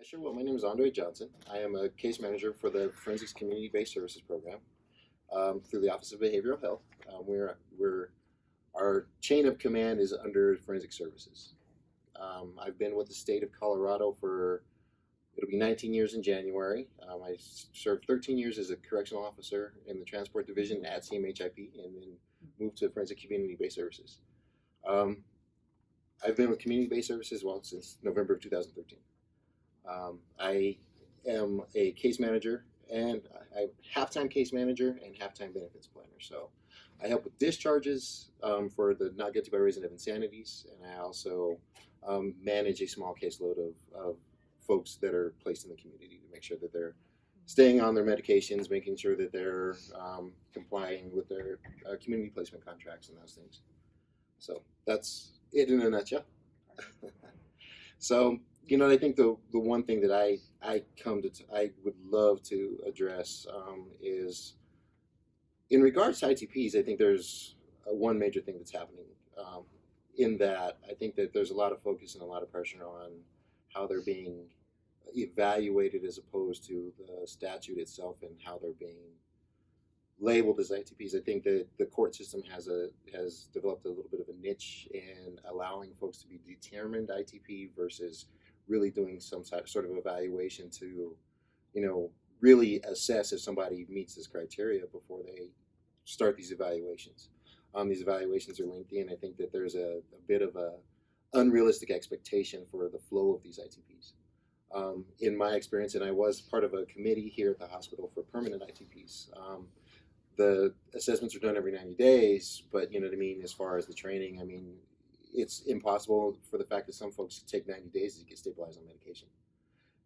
I sure will. My name is Andre Johnson. I am a case manager for the Forensics Community-Based Services Program through the Office of Behavioral Health. We're our chain of command is under Forensic Services. I've been with the state of Colorado for it'll be 19 years in January. I served 13 years as a correctional officer in the transport division at CMHIP, and then moved to Forensic Community-Based Services. Um, I've been with Community-Based Services since November of 2013. I am a case manager and I half-time case manager and half-time benefits planner. So I help with discharges for the not guilty by reason of insanities, and I also manage a small caseload of folks that are placed in the community to make sure that they're staying on their medications, making sure that they're complying with their community placement contracts and those things. So that's it in a nutshell. So, I think the one thing that I would love to address is in regards to ITPs. I think there's one major thing that's happening in that I think that there's a lot of focus and a lot of pressure on how they're being evaluated as opposed to the statute itself and how they're being labeled as ITPs. I think that the court system has developed a little bit of a niche in allowing folks to be determined ITP versus really doing some sort of evaluation to, really assess if somebody meets this criteria before they start these evaluations. These evaluations are lengthy, and I think that there's a bit of a unrealistic expectation for the flow of these ITPs. In my experience, and I was part of a committee here at the hospital for permanent ITPs. The assessments are done every 90 days, but you know what I mean, as far as the training, it's impossible for the fact that some folks take 90 days to get stabilized on medication.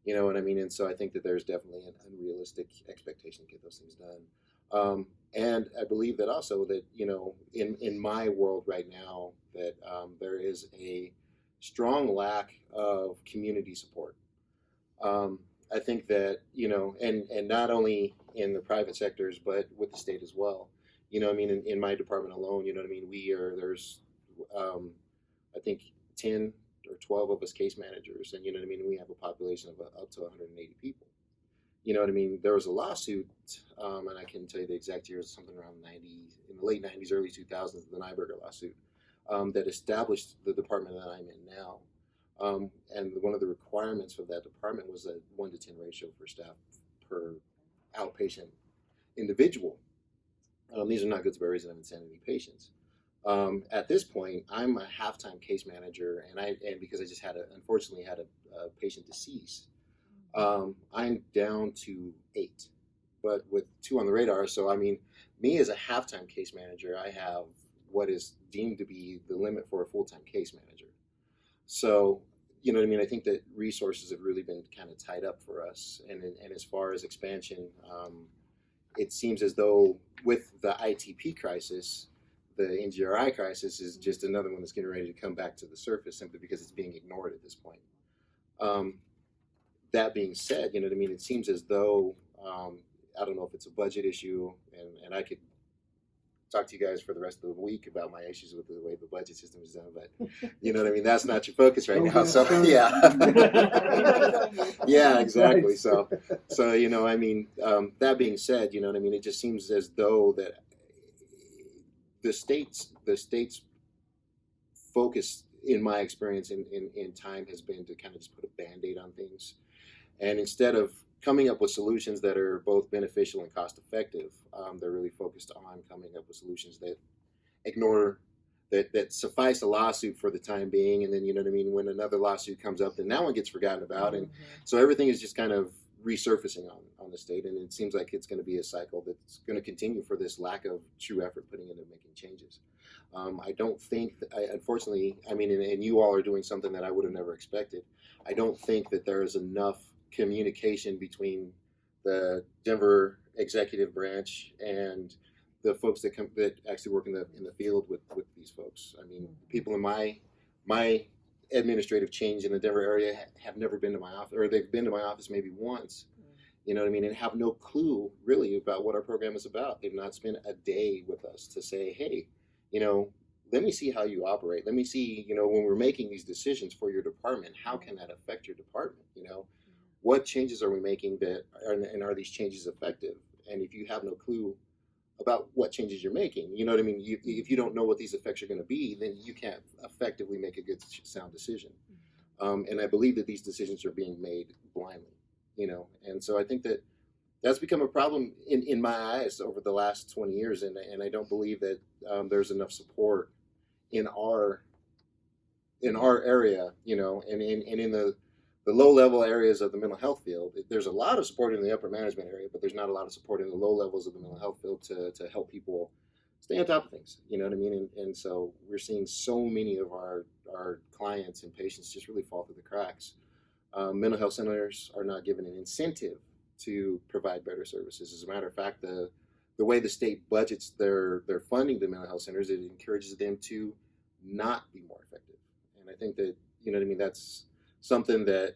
You know what I mean? And so I think that there's definitely an unrealistic expectation to get those things done. And I believe that also that, in my world right now, that there is a strong lack of community support. I think that, and not only in the private sectors, but with the state as well. In my department alone, there's, I think 10 or 12 of us case managers, and we have a population of up to 180 people. There was a lawsuit, and I can tell you the exact year, something around 90, in the late 90s, early 2000s, the Nyberger lawsuit, that established the department that I'm in now. And one of the requirements of that department was a 1 to 10 ratio for staff per outpatient individual. These are not guilty by reason of insanity patients. At this point, I'm a half-time case manager, and because I just unfortunately had a patient deceased, I'm down to 8, but with 2 on the radar. So me as a half-time case manager, I have what is deemed to be the limit for a full-time case manager. So, I think that resources have really been kind of tied up for us. And as far as expansion, it seems as though with the ITP crisis, the NGRI crisis is just another one that's getting ready to come back to the surface simply because it's being ignored at this point. That being said, it seems as though, I don't know if it's a budget issue, and I could talk to you guys for the rest of the week about my issues with the way the budget system is done, but that's not your focus right now. So yeah, yeah, exactly. So that being said, it just seems as though that the state's focus, in my experience in time, has been to kind of just put a Band-Aid on things, and instead of coming up with solutions that are both beneficial and cost effective, they're really focused on coming up with solutions that ignore that suffice a lawsuit for the time being, and then when another lawsuit comes up, then that one gets forgotten about, and so everything is just kind of resurfacing on the state, and it seems like it's going to be a cycle that's going to continue for this lack of true effort putting into making changes. I don't think, unfortunately, and you all are doing something that I would have never expected. I don't think that there is enough communication between the Denver executive branch and the folks that actually work in the field with these folks. People in my administrative change in the Denver area have never been to my office, or they've been to my office maybe once, and have no clue really about what our program is about. They've not spent a day with us to say, hey, let me see how you operate. Let me see, when we're making these decisions for your department, how can that affect your department? what changes are we making and are these changes effective? And if you have no clue about what changes you're making, you know what I mean? If you don't know what these effects are going to be, then you can't effectively make a good, sound decision. And I believe that these decisions are being made blindly, and so I think that that's become a problem in my eyes over the last 20 years, and I don't believe that there's enough support in our area, and in the low level areas of the mental health field. There's a lot of support in the upper management area, but there's not a lot of support in the low levels of the mental health field to help people stay on top of things. You know what I mean? And so we're seeing so many of our clients and patients just really fall through the cracks. Mental health centers are not given an incentive to provide better services. As a matter of fact, the way the state budgets their funding to mental health centers, it encourages them to not be more effective. And I think that, you know what I mean, that's something that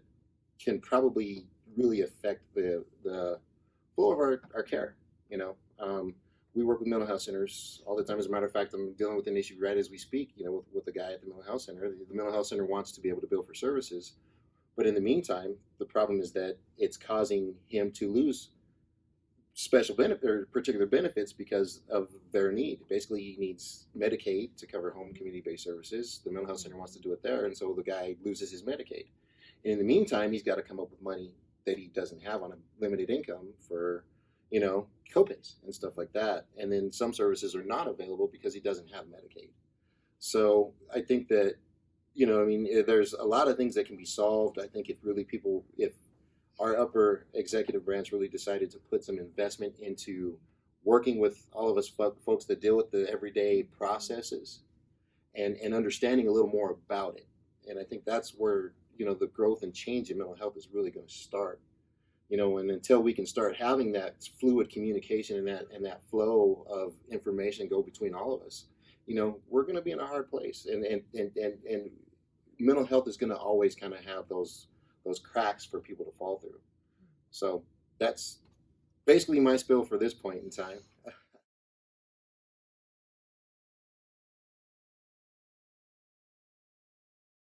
can probably really affect the flow of our care. We work with mental health centers all the time. As a matter of fact, I'm dealing with an issue right as we speak, with the guy at the mental health center. The mental health center wants to be able to bill for services, but in the meantime, the problem is that it's causing him to lose special benefit or particular benefits because of their need. Basically, he needs Medicaid to cover home community-based services. The mental health center wants to do it there, and so the guy loses his Medicaid. And in the meantime, he's got to come up with money that he doesn't have on a limited income for, copays and stuff like that. And then some services are not available because he doesn't have Medicaid. So I think that, there's a lot of things that can be solved. I think if our upper executive branch really decided to put some investment into working with all of us folks that deal with the everyday processes and understanding a little more about it. And I think that's where, the growth and change in mental health is really going to start. And until we can start having that fluid communication and that flow of information go between all of us, we're going to be in a hard place. And mental health is going to always kind of have those cracks for people to fall through. So that's basically my spiel for this point in time.